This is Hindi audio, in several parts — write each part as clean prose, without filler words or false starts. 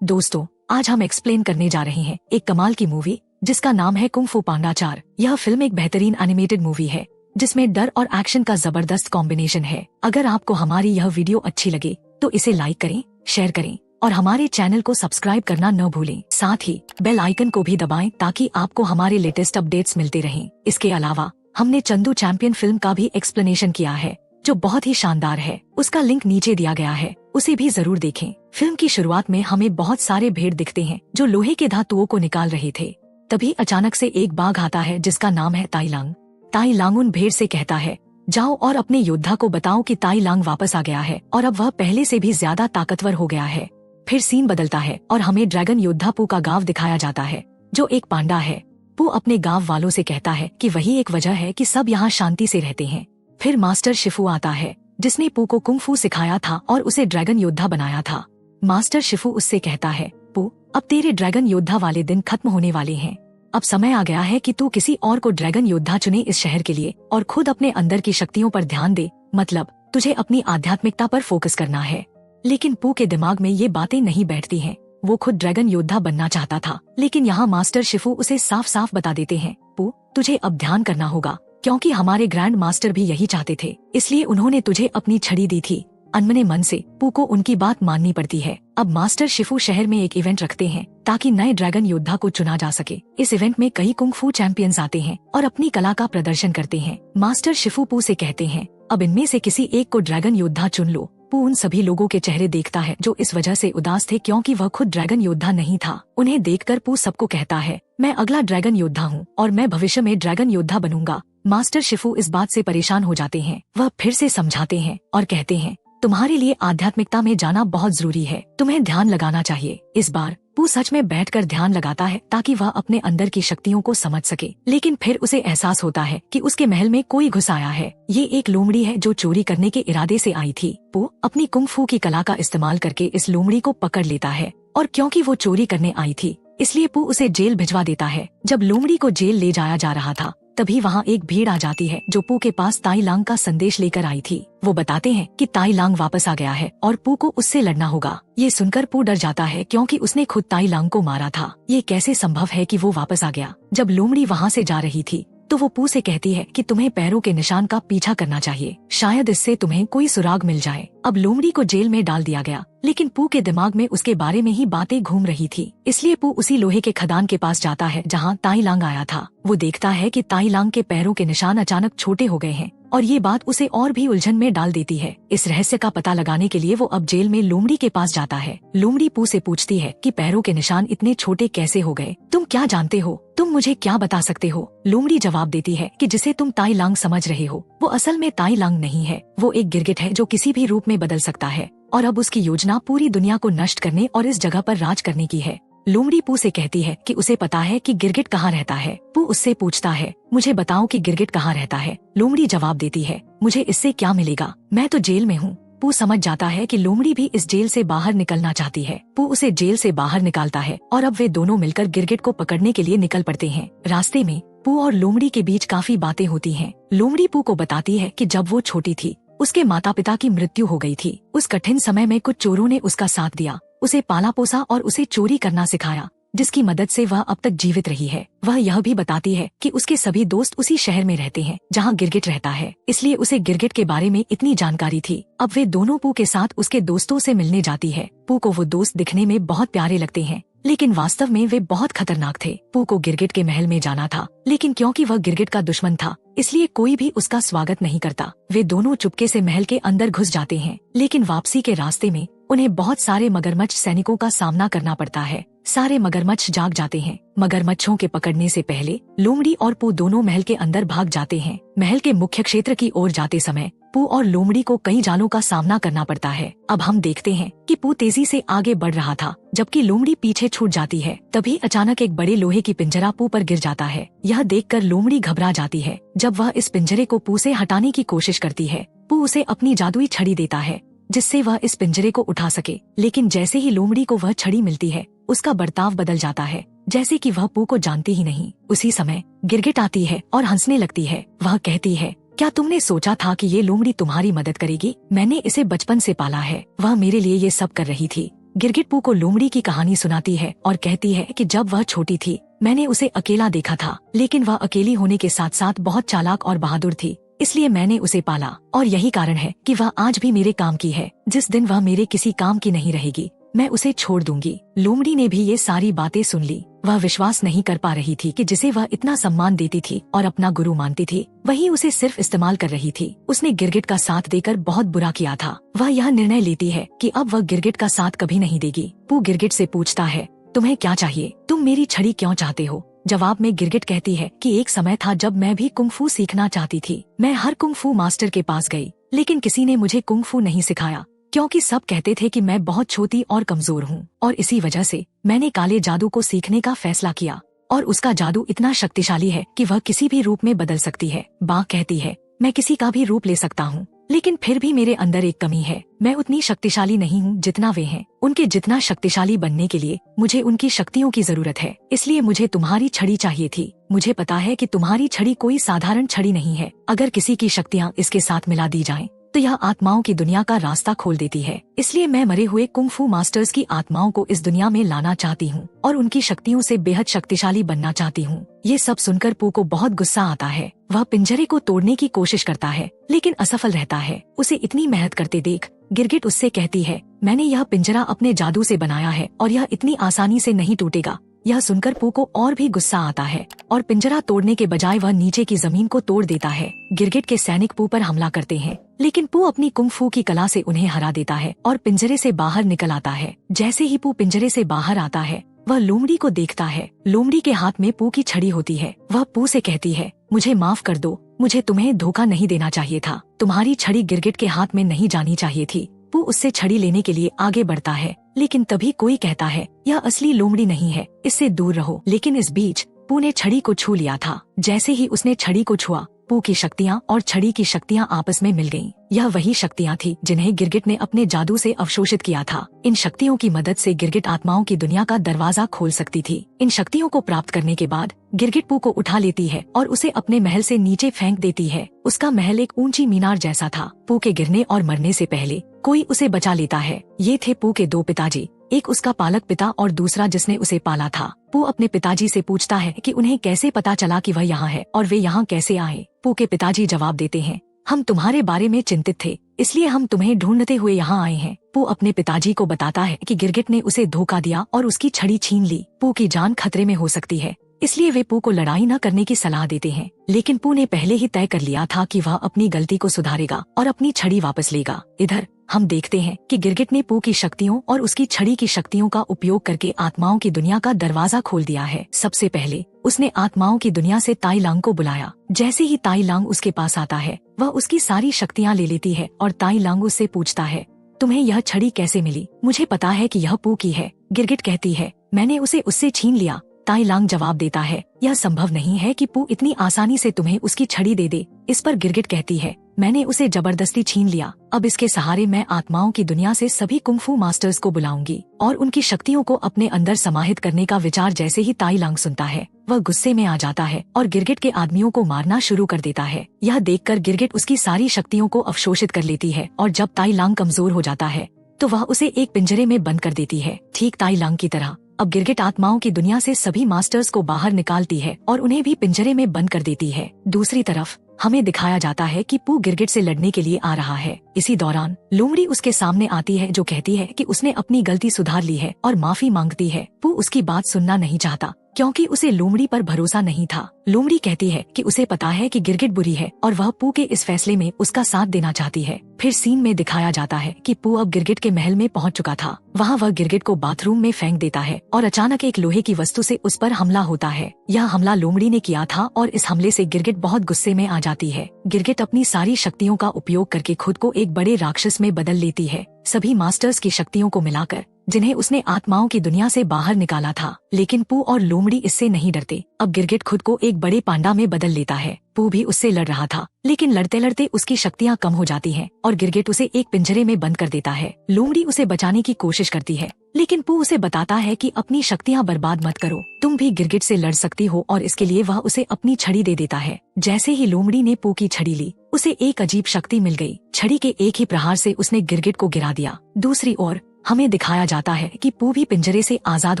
दोस्तों, आज हम एक्सप्लेन करने जा रहे हैं एक कमाल की मूवी जिसका नाम है कुंग फू पांडा 4। यह फिल्म एक बेहतरीन एनिमेटेड मूवी है जिसमें डर और एक्शन का जबरदस्त कॉम्बिनेशन है। अगर आपको हमारी यह वीडियो अच्छी लगे तो इसे लाइक करें, शेयर करें और हमारे चैनल को सब्सक्राइब करना न भूलें। साथ ही बेल आइकन को भी दबाएं ताकि आपको हमारे लेटेस्ट अपडेट्स मिलते रहें। इसके अलावा हमने चंदू चैंपियन फिल्म का भी एक्सप्लेनेशन किया है जो बहुत ही शानदार है। उसका लिंक नीचे दिया गया है, उसे भी जरूर देखें। फिल्म की शुरुआत में हमें बहुत सारे भेड़ दिखते हैं जो लोहे के धातुओं को निकाल रहे थे। तभी अचानक से एक बाघ आता है जिसका नाम है ताई लांग। ताई लांग उन भेड़ से कहता है, जाओ और अपने योद्धा को बताओ कि ताई लांग वापस आ गया है और अब वह पहले से भी ज्यादा ताकतवर हो गया है। फिर सीन बदलता है और हमें ड्रैगन योद्धा पू का गांव दिखाया जाता है जो एक पांडा है। पू अपने गांव वालों से कहता है कि वही एक वजह है कि सब यहाँ शांति से रहते हैं। फिर मास्टर शिफू आता है जिसने पू को कुंग फू सिखाया था और उसे ड्रैगन योद्धा बनाया था। मास्टर शिफू उससे कहता है, पू अब तेरे ड्रैगन योद्धा वाले दिन खत्म होने वाले हैं। अब समय आ गया है कि तू किसी और को ड्रैगन योद्धा चुने इस शहर के लिए और खुद अपने अंदर की शक्तियों पर ध्यान दे। मतलब तुझे अपनी आध्यात्मिकता पर फोकस करना है। लेकिन पू के दिमाग में ये बातें नहीं बैठती हैं। वो खुद ड्रैगन योद्धा बनना चाहता था, लेकिन यहाँ मास्टर शिफू उसे साफ साफ बता देते हैं, पू तुझे अब ध्यान करना होगा क्योंकि हमारे ग्रैंड मास्टर भी यही चाहते थे, इसलिए उन्होंने तुझे अपनी छड़ी दी थी। अनमने मन से पू को उनकी बात माननी पड़ती है। अब मास्टर शिफू शहर में एक इवेंट रखते हैं ताकि नए ड्रैगन योद्धा को चुना जा सके। इस इवेंट में कई कुंग फू चैंपियंस आते हैं और अपनी कला का प्रदर्शन करते हैं। मास्टर शिफू पू से कहते हैं, अब इनमें से किसी एक को ड्रैगन योद्धा चुन लो। पू उन सभी लोगों के चेहरे देखता है जो इस वजह से उदास थे क्योंकि वह खुद ड्रैगन योद्धा नहीं था। उन्हें देखकर पू सबको कहता है, मैं अगला ड्रैगन योद्धा हूँ और मैं भविष्य में ड्रैगन योद्धा बनूंगा। मास्टर शिफू इस बात से परेशान हो जाते हैं। वह फिर से समझाते हैं और कहते हैं, तुम्हारे लिए आध्यात्मिकता में जाना बहुत जरूरी है, तुम्हें ध्यान लगाना चाहिए। इस बार पू सच में बैठकर ध्यान लगाता है ताकि वह अपने अंदर की शक्तियों को समझ सके। लेकिन फिर उसे एहसास होता है कि उसके महल में कोई घुस आया है। ये एक लोमड़ी है जो चोरी करने के इरादे से आई थी। पू अपनी कुंग फू की कला का इस्तेमाल करके इस लोमड़ी को पकड़ लेता है और क्योंकि वो चोरी करने आई थी इसलिए पू उसे जेल भिजवा देता है। जब लोमड़ी को जेल ले जाया जा रहा था तभी वहाँ एक भीड़ आ जाती है जो पू के पास ताई लांग का संदेश लेकर आई थी। वो बताते हैं कि ताई लांग वापस आ गया है और पू को उससे लड़ना होगा। ये सुनकर पू डर जाता है क्योंकि उसने खुद ताई लांग को मारा था। ये कैसे संभव है कि वो वापस आ गया। जब लोमड़ी वहाँ से जा रही थी तो वो पू से कहती है कि तुम्हें पैरों के निशान का पीछा करना चाहिए, शायद इससे तुम्हें कोई सुराग मिल जाए। अब लोमड़ी को जेल में डाल दिया गया, लेकिन पू के दिमाग में उसके बारे में ही बातें घूम रही थी। इसलिए पू उसी लोहे के खदान के पास जाता है जहाँ ताई लांग आया था। वो देखता है कि ताई लांग के पैरों के निशान अचानक छोटे हो गए हैं और ये बात उसे और भी उलझन में डाल देती है। इस रहस्य का पता लगाने के लिए वो अब जेल में लोमड़ी के पास जाता है। लोमड़ी पू से पूछती है कि पैरों के निशान इतने छोटे कैसे हो गए, तुम क्या जानते हो, तुम मुझे क्या बता सकते हो। लोमड़ी जवाब देती है कि जिसे तुम ताई लांग समझ रहे हो वो असल में ताई लांग नहीं है, वो एक गिरगिट है जो किसी भी रूप में बदल सकता है और अब उसकी योजना पूरी दुनिया को नष्ट करने और इस जगह पर राज करने की है। लोमड़ी पू से कहती है कि उसे पता है कि गिरगिट कहाँ रहता है। पू उससे पूछता है, मुझे बताओ कि गिरगिट कहाँ रहता है। लोमड़ी जवाब देती है, मुझे इससे क्या मिलेगा, मैं तो जेल में हूँ। पू समझ जाता है कि लोमड़ी भी इस जेल से बाहर निकलना चाहती है। पू उसे जेल से बाहर निकालता है और अब वे दोनों मिलकर गिरगिट को पकड़ने के लिए निकल पड़ते हैं। रास्ते में पू और लोमड़ी के बीच काफी बातें होती हैं। लोमड़ी पू को बताती है कि जब वो छोटी थी उसके माता पिता की मृत्यु हो गई थी। उस कठिन समय में कुछ चोरों ने उसका साथ दिया, उसे पाला पोसा और उसे चोरी करना सिखाया, जिसकी मदद से वह अब तक जीवित रही है। वह यह भी बताती है कि उसके सभी दोस्त उसी शहर में रहते हैं जहाँ गिरगिट रहता है, इसलिए उसे गिरगिट के बारे में इतनी जानकारी थी। अब वे दोनों पू के साथ उसके दोस्तों से मिलने जाती है। पू को वो दोस्त दिखने में बहुत प्यारे लगते हैं, लेकिन वास्तव में वे बहुत खतरनाक थे। पू को गिरगिट के महल में जाना था, लेकिन क्योंकि वह गिरगिट का दुश्मन था इसलिए कोई भी उसका स्वागत नहीं करता। वे दोनों चुपके से महल के अंदर घुस जाते हैं, लेकिन वापसी के रास्ते में उन्हें बहुत सारे मगरमच्छ सैनिकों का सामना करना पड़ता है। सारे मगरमच्छ जाग जाते हैं। मगरमच्छों के पकड़ने से पहले लोमड़ी और पू दोनों महल के अंदर भाग जाते हैं। महल के मुख्य क्षेत्र की ओर जाते समय पू और लोमड़ी को कई जालों का सामना करना पड़ता है। अब हम देखते हैं कि पू तेजी से आगे बढ़ रहा था जबकि लोमड़ी पीछे छूट जाती है। तभी अचानक एक बड़े लोहे की पिंजरा पू पर गिर जाता है। यह देखकर लोमड़ी घबरा जाती है। जब वह इस पिंजरे को पू से हटाने की कोशिश करती है, पू उसे अपनी जादुई छड़ी देता है जिससे वह इस पिंजरे को उठा सके। लेकिन जैसे ही लोमड़ी को वह छड़ी मिलती है उसका बर्ताव बदल जाता है, जैसे कि वह पू को जानती ही नहीं। उसी समय गिरगिट आती है और हंसने लगती है। वह कहती है, क्या तुमने सोचा था कि ये लोमड़ी तुम्हारी मदद करेगी? मैंने इसे बचपन से पाला है, वह मेरे लिए ये सब कर रही थी। गिरगिट पू को लोमड़ी की कहानी सुनाती है और कहती है कि जब वह छोटी थी मैंने उसे अकेला देखा था, लेकिन वह अकेली होने के साथ साथ बहुत चालाक और बहादुर थी, इसलिए मैंने उसे पाला और यही कारण है कि वह आज भी मेरे काम की है। जिस दिन वह मेरे किसी काम की नहीं रहेगी मैं उसे छोड़ दूंगी। लोमड़ी ने भी ये सारी बातें सुन ली। वह विश्वास नहीं कर पा रही थी कि जिसे वह इतना सम्मान देती थी और अपना गुरु मानती थी वही उसे सिर्फ इस्तेमाल कर रही थी। उसने गिरगिट का साथ देकर बहुत बुरा किया था। वह यह निर्णय लेती है कि अब वह गिरगिट का साथ कभी नहीं देगी। पू गिरगिट से पूछता है, तुम्हें क्या चाहिए? तुम मेरी छड़ी क्यों चाहते हो? जवाब में गिरगिट कहती है कि एक समय था जब मैं भी कुंग-फू सीखना चाहती थी। मैं हर कुंग-फू मास्टर के पास गई, लेकिन किसी ने मुझे कुंग-फू नहीं सिखाया, क्योंकि सब कहते थे कि मैं बहुत छोटी और कमजोर हूँ। और इसी वजह से मैंने काले जादू को सीखने का फैसला किया और उसका जादू इतना शक्तिशाली है कि वह किसी भी रूप में बदल सकती है। बाघ कहती है, मैं किसी का भी रूप ले सकता हूँ, लेकिन फिर भी मेरे अंदर एक कमी है। मैं उतनी शक्तिशाली नहीं हूँ जितना वे हैं। उनके जितना शक्तिशाली बनने के लिए मुझे उनकी शक्तियों की जरूरत है, इसलिए मुझे तुम्हारी छड़ी चाहिए थी। मुझे पता है कि तुम्हारी छड़ी कोई साधारण छड़ी नहीं है। अगर किसी की शक्तियाँ इसके साथ मिला दी जाएं, तो यह आत्माओं की दुनिया का रास्ता खोल देती है। इसलिए मैं मरे हुए कुंग-फू मास्टर्स की आत्माओं को इस दुनिया में लाना चाहती हूँ और उनकी शक्तियों से बेहद शक्तिशाली बनना चाहती हूँ। ये सब सुनकर पू को बहुत गुस्सा आता है। वह पिंजरे को तोड़ने की कोशिश करता है, लेकिन असफल रहता है। उसे इतनी मेहनत करते देख गिरगिट उससे कहती है, मैंने यह पिंजरा अपने जादू से बनाया है और यह इतनी आसानी से नहीं टूटेगा। यह सुनकर पू को और भी गुस्सा आता है और पिंजरा तोड़ने के बजाय वह नीचे की जमीन को तोड़ देता है। गिरगिट के सैनिक पू पर हमला करते हैं, लेकिन पू अपनी कुंग-फू की कला से उन्हें हरा देता है और पिंजरे से बाहर निकल आता है। जैसे ही पू पिंजरे से बाहर आता है वह लोमड़ी को देखता है। लोमड़ी के हाथ में पू की छड़ी होती है। वह पू से कहती है, मुझे माफ कर दो, मुझे तुम्हें धोखा नहीं देना चाहिए था। तुम्हारी छड़ी गिरगिट के हाथ में नहीं जानी चाहिए थी। पू उससे छड़ी लेने के लिए आगे बढ़ता है, लेकिन तभी कोई कहता है, यह असली लोमड़ी नहीं है, इससे दूर रहो। लेकिन इस बीच पू ने छड़ी को छू लिया था। जैसे ही उसने छड़ी को छुआ, पू की शक्तियाँ और छड़ी की शक्तियाँ आपस में मिल गईं। यह वही शक्तियाँ थी जिन्हें गिरगिट ने अपने जादू से अवशोषित किया था। इन शक्तियों की मदद से गिरगिट आत्माओं की दुनिया का दरवाजा खोल सकती थी। इन शक्तियों को प्राप्त करने के बाद गिरगिट पू को उठा लेती है और उसे अपने महल से नीचे फेंक देती है। उसका महल एक ऊंची मीनार जैसा था। पू के गिरने और मरने से पहले कोई उसे बचा लेता है। ये थे पू के दो पिताजी, एक उसका पालक पिता और दूसरा जिसने उसे पाला था। पू अपने पिताजी से पूछता है कि उन्हें कैसे पता चला कि वह यहाँ है और वे यहाँ कैसे आए। पू के पिताजी जवाब देते हैं, हम तुम्हारे बारे में चिंतित थे, इसलिए हम तुम्हें ढूंढते हुए यहाँ आए हैं। पू अपने पिताजी को बताता है कि गिरगिट ने उसे धोखा दिया और उसकी छड़ी छीन ली। पू की जान खतरे में हो सकती है, इसलिए वे पू को लड़ाई न करने की सलाह देते हैं। लेकिन पू ने पहले ही तय कर लिया था कि वह अपनी गलती को सुधारेगा और अपनी छड़ी वापस लेगा। इधर हम देखते हैं कि गिरगिट ने पू की शक्तियों और उसकी छड़ी की शक्तियों का उपयोग करके आत्माओं की दुनिया का दरवाजा खोल दिया है। सबसे पहले उसने आत्माओं की दुनिया से ताई लांग को बुलाया। जैसे ही ताई लांग उसके पास आता है, वह उसकी सारी शक्तियाँ ले लेती है और ताई लांग उससे पूछता है, तुम्हें यह छड़ी कैसे मिली? मुझे पता है कि यह पू की है। गिरगिट कहती है, मैंने उसे उससे छीन लिया। ताई लांग जवाब देता है, यह संभव नहीं है कि पू इतनी आसानी से तुम्हें उसकी छड़ी दे दे। इस पर गिरगिट कहती है, मैंने उसे जबरदस्ती छीन लिया। अब इसके सहारे मैं आत्माओं की दुनिया से सभी कुंग-फू मास्टर्स को बुलाऊंगी और उनकी शक्तियों को अपने अंदर समाहित करने का विचार जैसे ही ताई लांग सुनता है, वह गुस्से में आ जाता है और गिरगिट के आदमियों को मारना शुरू कर देता है। यह देखकर गिरगिट उसकी सारी शक्तियों को अवशोषित कर लेती है और जब ताई लांग कमजोर हो जाता है तो वह उसे एक पिंजरे में बंद कर देती है। ठीक ताई लांग की तरह अब गिरगिट आत्माओं की दुनिया से सभी मास्टर्स को बाहर निकालती है और उन्हें भी पिंजरे में बंद कर देती है। दूसरी तरफ हमें दिखाया जाता है कि पू गिरगिट से लड़ने के लिए आ रहा है। इसी दौरान लोमड़ी उसके सामने आती है, जो कहती है कि उसने अपनी गलती सुधार ली है और माफी मांगती है। पू उसकी बात सुनना नहीं चाहता क्योंकि उसे लोमड़ी पर भरोसा नहीं था। लोमड़ी कहती है कि उसे पता है कि गिरगिट बुरी है और वह पू के इस फैसले में उसका साथ देना चाहती है। फिर सीन में दिखाया जाता है कि पू अब गिरगिट के महल में पहुंच चुका था। वहाँ वह गिरगिट को बाथरूम में फेंक देता है और अचानक एक लोहे की वस्तु से उस पर हमला होता है। यह हमला लोमड़ी ने किया था और इस हमले से गिरगिट बहुत गुस्से में आ जाती है। गिरगिट अपनी सारी शक्तियों का उपयोग करके खुद को एक बड़े राक्षस में बदल लेती है, सभी मास्टर्स की शक्तियों को मिलाकर, जिन्हें उसने आत्माओं की दुनिया से बाहर निकाला था। लेकिन पू और लोमड़ी इससे नहीं डरते। अब गिरगिट खुद को एक बड़े पांडा में बदल लेता है। पू भी उससे लड़ रहा था, लेकिन लड़ते लड़ते उसकी शक्तियाँ कम हो जाती हैं और गिरगिट उसे एक पिंजरे में बंद कर देता है। लोमड़ी उसे बचाने की कोशिश करती है, लेकिन पू उसे बताता है कि अपनी शक्तियाँ बर्बाद मत करो, तुम भी गिरगिट से लड़ सकती हो, और इसके लिए वह उसे अपनी छड़ी दे देता है। जैसे ही लोमड़ी ने पू की छड़ी ली, उसे एक अजीब शक्ति मिल गई। छड़ी के एक ही प्रहार से उसने गिरगिट को गिरा दिया। दूसरी ओर हमें दिखाया जाता है कि पू भी पिंजरे से आजाद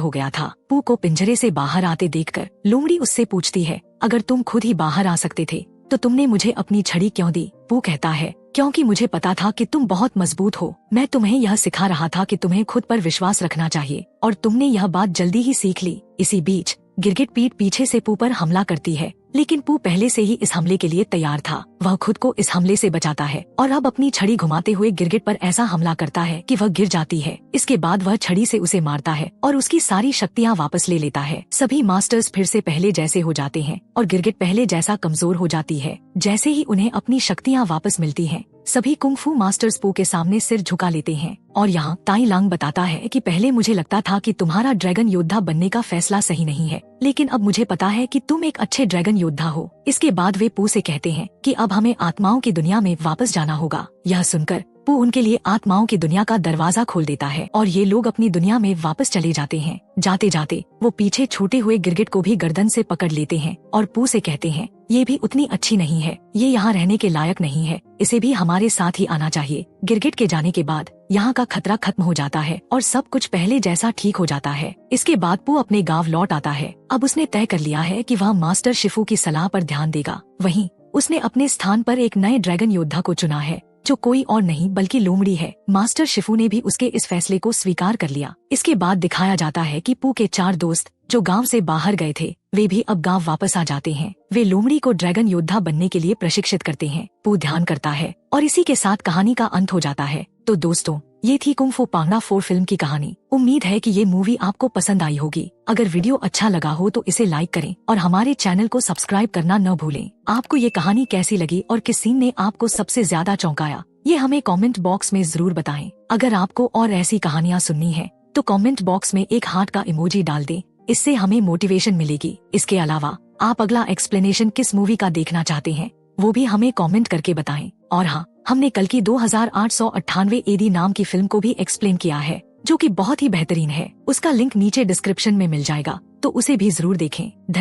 हो गया था। पू को पिंजरे से बाहर आते देखकर लोमड़ी उससे पूछती है, अगर तुम खुद ही बाहर आ सकते थे तो तुमने मुझे अपनी छड़ी क्यों दी? पू कहता है, क्योंकि मुझे पता था कि तुम बहुत मजबूत हो। मैं तुम्हें यह सिखा रहा था कि तुम्हें खुद पर विश्वास रखना चाहिए और तुमने यह बात जल्दी ही सीख ली। इसी बीच गिरगिट पीठ पीछे से पू पर हमला करती है, लेकिन पू पहले से ही इस हमले के लिए तैयार था। वह खुद को इस हमले से बचाता है और अब अपनी छड़ी घुमाते हुए गिरगिट पर ऐसा हमला करता है कि वह गिर जाती है। इसके बाद वह छड़ी से उसे मारता है और उसकी सारी शक्तियाँ वापस ले लेता है। सभी मास्टर्स फिर से पहले जैसे हो जाते हैं और गिरगिट पहले जैसा कमजोर हो जाती है। जैसे ही उन्हें अपनी शक्तियाँ वापस मिलती हैं, सभी कुंग-फू मास्टर्स पू के सामने सिर झुका लेते हैं। और यहाँ ताई लांग बताता है कि पहले मुझे लगता था कि तुम्हारा ड्रैगन योद्धा बनने का फैसला सही नहीं है, लेकिन अब मुझे पता है कि तुम एक अच्छे ड्रैगन योद्धा हो। इसके बाद वे पू से कहते हैं कि अब हमें आत्माओं की दुनिया में वापस जाना होगा। यह सुनकर पू उनके लिए आत्माओं की दुनिया का दरवाजा खोल देता है और ये लोग अपनी दुनिया में वापस चले जाते हैं। जाते जाते वो पीछे छूटे हुए गिरगिट को भी गर्दन से पकड़ लेते हैं और पू से कहते हैं, ये भी उतनी अच्छी नहीं है, ये यहाँ रहने के लायक नहीं है, इसे भी हमारे साथ ही आना चाहिए। गिरगिट के जाने के बाद यहाँ का खतरा खत्म हो जाता है और सब कुछ पहले जैसा ठीक हो जाता है। इसके बाद पू अपने गांव लौट आता है। अब उसने तय कर लिया है कि वह मास्टर शिफू की सलाह पर ध्यान देगा। वहीं उसने अपने स्थान पर एक नए ड्रैगन योद्धा को चुना है, जो कोई और नहीं बल्कि लोमड़ी है। मास्टर शिफू ने भी उसके इस फैसले को स्वीकार कर लिया। इसके बाद दिखाया जाता है कि पू के 4 दोस्त जो गांव से बाहर गए थे, वे भी अब गांव वापस आ जाते हैं। वे लोमड़ी को ड्रैगन योद्धा बनने के लिए प्रशिक्षित करते हैं। पू ध्यान करता है और इसी के साथ कहानी का अंत हो जाता है। तो दोस्तों, ये थी कुंग फू पांडा 4 फिल्म की कहानी। उम्मीद है कि ये मूवी आपको पसंद आई होगी। अगर वीडियो अच्छा लगा हो तो इसे लाइक करें और हमारे चैनल को सब्सक्राइब करना न भूलें। आपको ये कहानी कैसी लगी और किस सीन ने आपको सबसे ज्यादा चौंकाया, ये हमें कमेंट बॉक्स में जरूर बताएं। अगर आपको और ऐसी कहानियाँ सुननी है तो कमेंट बॉक्स में एक हार्ट का इमोजी डाल दें, इससे हमें मोटिवेशन मिलेगी। इसके अलावा आप अगला एक्सप्लेनेशन किस मूवी का देखना चाहते हैं वो भी हमें कमेंट करके बताएं। और हाँ, हमने कल की 2898 एडी नाम की फिल्म को भी एक्सप्लेन किया है, जो कि बहुत ही बेहतरीन है। उसका लिंक नीचे डिस्क्रिप्शन में मिल जाएगा, तो उसे भी जरूर देखें।